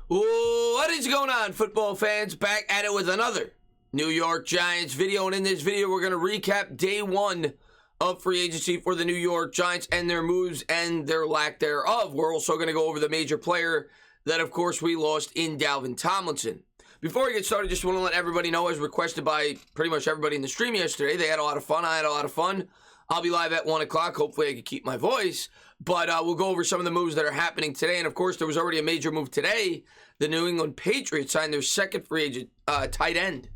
What is going on, football fans? Back at it with another New York Giants video. And in this video, we're going to recap day one of free agency for the New York Giants and their moves and their lack thereof. We're also going to go over the major player that, of course, we lost in Dalvin Tomlinson. Before we get started, just want to let everybody know, as requested by pretty much everybody in the stream yesterday, they had a lot of fun. I had a lot of fun. I'll be live at 1 o'clock. Hopefully, I can keep my voice. But we'll go over some of the moves that are happening today. And, of course, there was already a major move today. The New England Patriots signed their second free agent tight end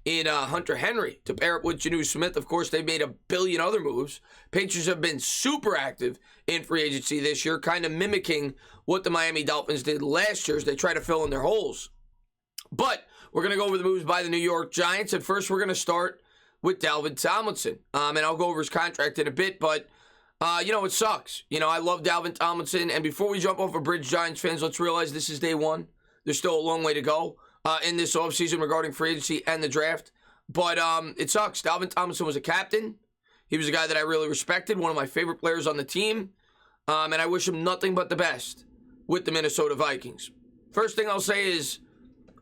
in Hunter Henry to pair up with Geno Smith. Of course, they've made a billion other moves. Patriots have been super active in free agency this year, kind of mimicking what the Miami Dolphins did last year as they try to fill in their holes. But we're going to go over the moves by the New York Giants. And first, we're going to start with Dalvin Tomlinson. And I'll go over his contract in a bit, but it sucks. I love Dalvin Tomlinson. And before we jump off a bridge, Giants fans, let's realize this is day one. There's still a long way to go in this offseason regarding free agency and the draft. But it sucks. Dalvin Tomlinson was a captain. He was a guy that I really respected, one of my favorite players on the team. And I wish him nothing but the best with the Minnesota Vikings. First thing I'll say is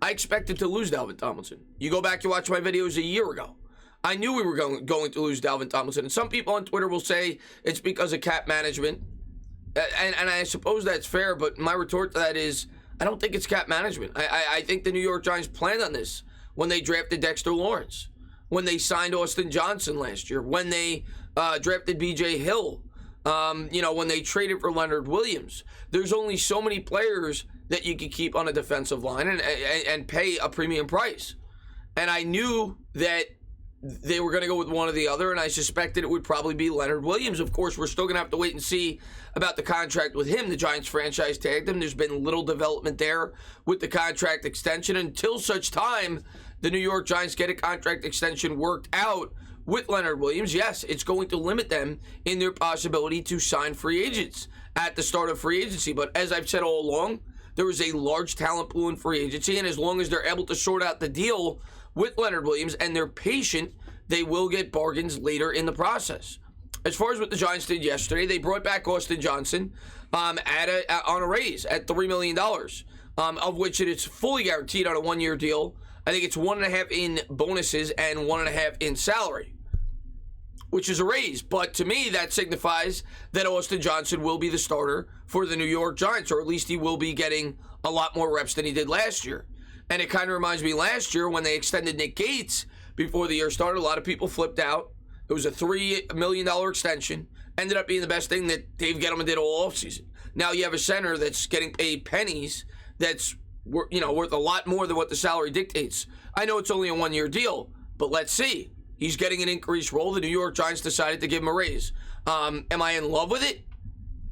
I expected to lose Dalvin Tomlinson. You go back to watch my videos a year ago. I knew we were going to lose Dalvin Tomlinson. And some people on Twitter will say it's because of cap management. And I suppose that's fair, but my retort to that is I don't think it's cap management. I think the New York Giants planned on this when they drafted Dexter Lawrence, when they signed Austin Johnson last year, when they drafted B.J. Hill, when they traded for Leonard Williams. There's only so many players that you can keep on a defensive line and pay a premium price. And I knew that they were going to go with one or the other, and I suspected it would probably be Leonard Williams. Of course, we're still going to have to wait and see about the contract with him. The Giants franchise tagged him. There's been little development there with the contract extension until such time the New York Giants get a contract extension worked out with Leonard Williams. Yes, it's going to limit them in their possibility to sign free agents at the start of free agency. But as I've said all along, there is a large talent pool in free agency, and as long as they're able to sort out the deal with Leonard Williams and they're patient, they will get bargains later in the process. As far as what the Giants did yesterday, they brought back Austin Johnson on a raise at $3 million, of which it is fully guaranteed on a one-year deal. I think it's 1.5 in bonuses and 1.5 in salary, which is a raise. But to me, that signifies that Austin Johnson will be the starter for the New York Giants, or at least he will be getting a lot more reps than he did last year. And it kind of reminds me last year when they extended Nick Gates before the year started. A lot of people flipped out. It was a $3 million extension. Ended up being the best thing that Dave Gettleman did all offseason. Now you have a center that's getting paid pennies that's worth a lot more than what the salary dictates. I know it's only a one-year deal, but let's see. He's getting an increased role. The New York Giants decided to give him a raise. Am I in love with it?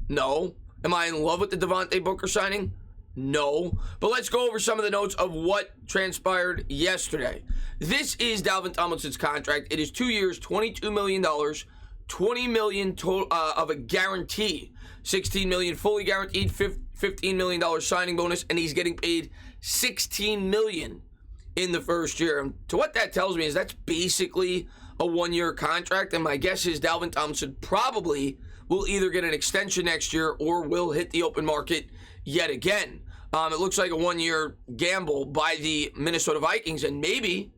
No. Am I in love with the Devontae Booker signing? No. But let's go over some of the notes of what transpired yesterday. This is Dalvin Tomlinson's contract. It is 2 years, $22 million, $20 million of a guarantee, $16 million fully guaranteed, $15 million signing bonus, and he's getting paid $16 million in the first year. And to what that tells me is that's basically a one-year contract, and my guess is Dalvin Tomlinson probably will either get an extension next year or will hit the open market yet again. It looks like a one-year gamble by the Minnesota Vikings, and maybe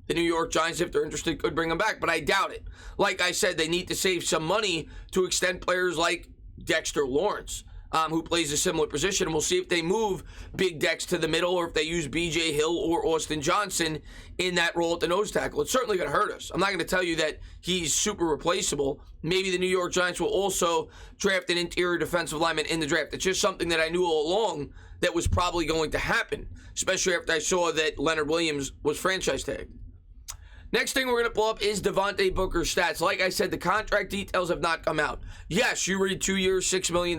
the New York Giants, if they're interested, could bring him back, but I doubt it. Like I said, they need to save some money to extend players like Dexter Lawrence, who plays a similar position. And we'll see if they move Big Dex to the middle or if they use B.J. Hill or Austin Johnson in that role at the nose tackle. It's certainly going to hurt us. I'm not going to tell you that he's super replaceable. Maybe the New York Giants will also draft an interior defensive lineman in the draft. It's just something that I knew all along that was probably going to happen, especially after I saw that Leonard Williams was franchise tagged. Next thing we're going to pull up is Devontae Booker's stats. Like I said, the contract details have not come out. Yes, you read 2 years, $6 million,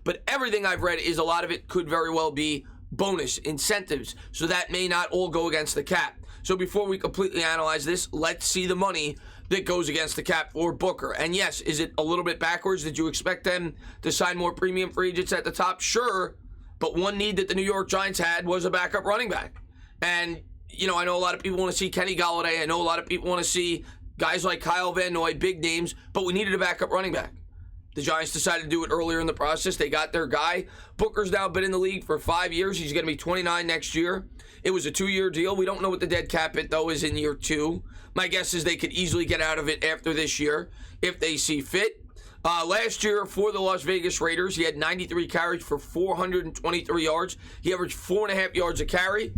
but everything I've read is a lot of it could very well be bonus incentives, so that may not all go against the cap. So before we completely analyze this, let's see the money that goes against the cap for Booker. And yes, is it a little bit backwards? Did you expect them to sign more premium free agents at the top? Sure, but one need that the New York Giants had was a backup running back. And I know a lot of people want to see Kenny Golladay. I know a lot of people want to see guys like Kyle Van Noy, big names, but we needed a backup running back. The Giants decided to do it earlier in the process. They got their guy. Booker's now been in the league for 5 years. He's going to be 29 next year. It was a 2-year deal. We don't know what the dead cap hit, though, is in year 2. My guess is they could easily get out of it after this year if they see fit. Last year for the Las Vegas Raiders, he had 93 carries for 423 yards. He averaged 4.5 yards a carry.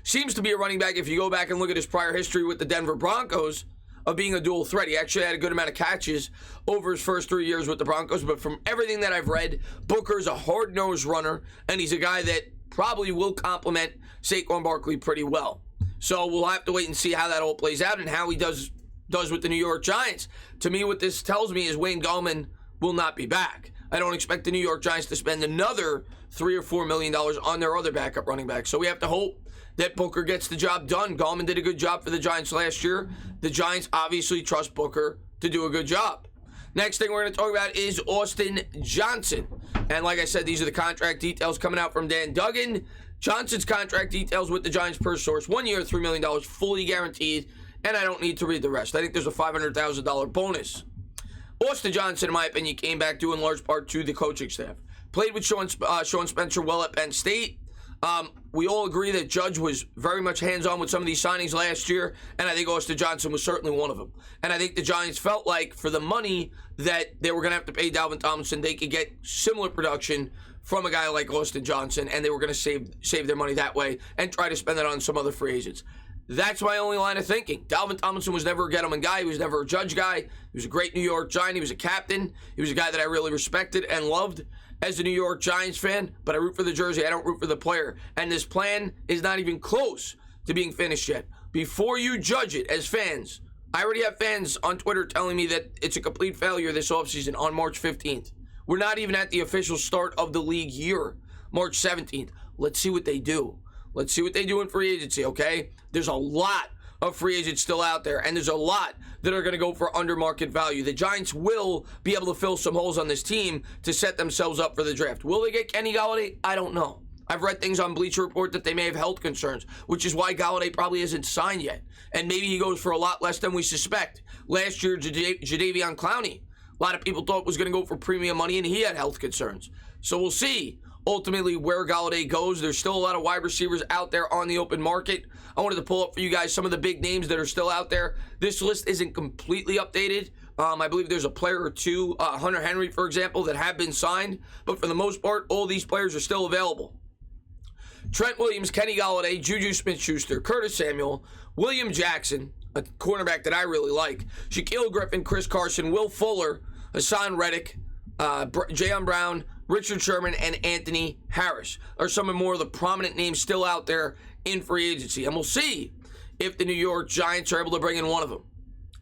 Seems to be a running back, if you go back and look at his prior history with the Denver Broncos, of being a dual threat. He actually had a good amount of catches over his first 3 years with the Broncos, but from everything that I've read, Booker's a hard-nosed runner, and he's a guy that probably will complement Saquon Barkley pretty well. So we'll have to wait and see how that all plays out and how he does with the New York Giants. To me, what this tells me is Wayne Gallman will not be back. I don't expect the New York Giants to spend another $3 or $4 million on their other backup running back. So we have to hope that Booker gets the job done. Gallman did a good job for the Giants last year. The Giants obviously trust Booker to do a good job. Next thing we're going to talk about is Austin Johnson. And like I said, these are the contract details coming out from Dan Duggan. Johnson's contract details with the Giants per source. 1 year, $3 million, fully guaranteed. And I don't need to read the rest. I think there's a $500,000 bonus. Austin Johnson, in my opinion, came back due in large part to the coaching staff. Played with Sean Spencer well at Penn State. We all agree that Judge was very much hands-on with some of these signings last year, and I think Austin Johnson was certainly one of them. And I think the Giants felt like for the money that they were going to have to pay Dalvin Tomlinson, they could get similar production from a guy like Austin Johnson, and they were going to save their money that way and try to spend it on some other free agents. That's my only line of thinking. Dalvin Tomlinson was never a Gettleman guy. He was never a Judge guy. He was a great New York Giant. He was a captain. He was a guy that I really respected and loved as a New York Giants fan, but I root for the jersey. I don't root for the player. And this plan is not even close to being finished yet. Before you judge it as fans, I already have fans on Twitter telling me that it's a complete failure this offseason on March 15th. We're not even at the official start of the league year, March 17th. Let's see what they do. Let's see what they do in free agency, okay? There's a lot of free agents still out there, and there's a lot that are going to go for under market value. The Giants will be able to fill some holes on this team to set themselves up for the draft. Will they get Kenny Golladay? I don't know. I've read things on Bleacher Report that they may have health concerns, which is why Golladay probably isn't signed yet. And maybe he goes for a lot less than we suspect. Last year, Jadeveon Clowney, a lot of people thought was going to go for premium money, and he had health concerns. So we'll see ultimately where Golladay goes. There's still a lot of wide receivers out there on the open market. I wanted to pull up for you guys some of the big names that are still out there. This list isn't completely updated. I believe there's a player or two, Hunter Henry, for example, that have been signed. But for the most part, all these players are still available. Trent Williams, Kenny Golladay, Juju Smith-Schuster, Curtis Samuel, William Jackson, a cornerback that I really like, Shaquille Griffin, Chris Carson, Will Fuller, Hassan Reddick, Jayon Brown, Richard Sherman, and Anthony Harris are some of more of the prominent names still out there in free agency. And we'll see if the New York Giants are able to bring in one of them.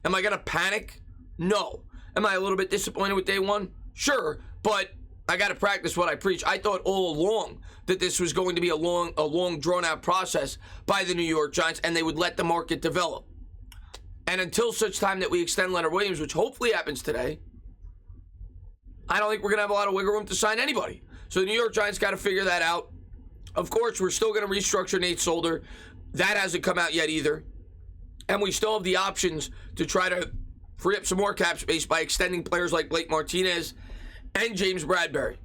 Am I going to panic? No. Am I a little bit disappointed with day one? Sure, but I got to practice what I preach. I thought all along that this was going to be a long drawn-out process by the New York Giants, and they would let the market develop. And until such time that we extend Leonard Williams, which hopefully happens today, I don't think we're going to have a lot of wiggle room to sign anybody. So the New York Giants got to figure that out. Of course, we're still going to restructure Nate Solder. That hasn't come out yet either. And we still have the options to try to free up some more cap space by extending players like Blake Martinez and James Bradbury.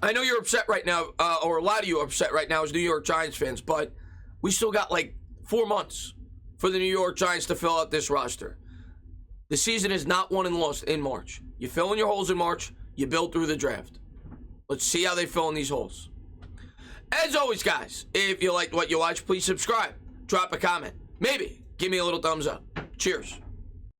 I know you're upset right now, or a lot of you are upset right now as New York Giants fans, but we still got like 4 months for the New York Giants to fill out this roster. The season is not won and lost in March. You fill in your holes in March, you build through the draft. Let's see how they fill in these holes. As always, guys, if you liked what you watched, please subscribe. Drop a comment. Maybe give me a little thumbs up. Cheers.